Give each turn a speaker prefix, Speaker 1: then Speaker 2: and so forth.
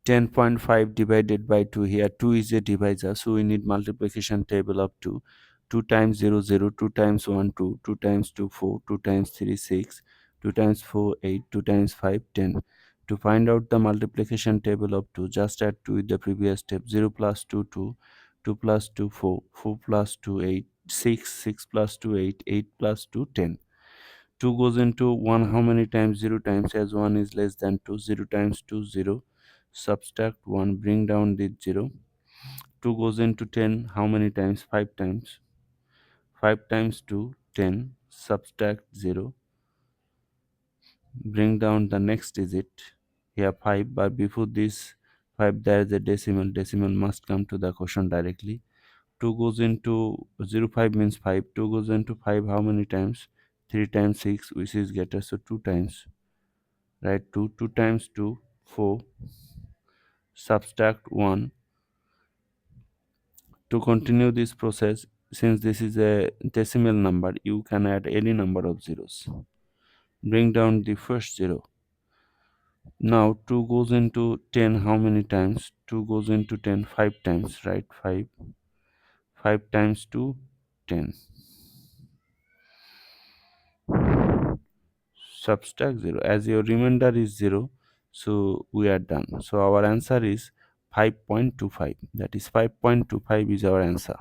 Speaker 1: 10.5 divided by 2. Here 2 is a divisor, so we need multiplication table of 2. 2 times 0 0, 2 times 1 2, 2 times 2 4, 2 times 3 6, 2 times 4 8, 2 times 5 10. To find out the multiplication table of 2, just add 2 with the previous step. 0 plus 2 2, 2 plus 2 4, 4 plus 2 8, 6, 6 plus 2 8, 8 plus 2 10. 2 goes into 1 how many times? 0 times, as 1 is less than 2. 0 times 2 0, subtract 1, bring down this 0. 2 goes into 10 how many times? 5 times. 5 times 2 10, subtract 0, bring down the next digit. Here 5, but before this 5 there is a decimal must come to the quotient directly. 2 goes into 0 5 means 5. 2 goes into 5 how many times? 3 times 6, which is greater, so 2 times, right? 2 times 2 4, subtract 1. To continue this process, since this is a decimal number, you can add any number of zeros, bring down the first 0. Now 2 goes into 10 how many times? 2 goes into 10 5 times, right? 5. 5 times 2 10, subtract 0. As your remainder is 0, so we are done. So our answer is 5.25. That is 5.25 is our answer.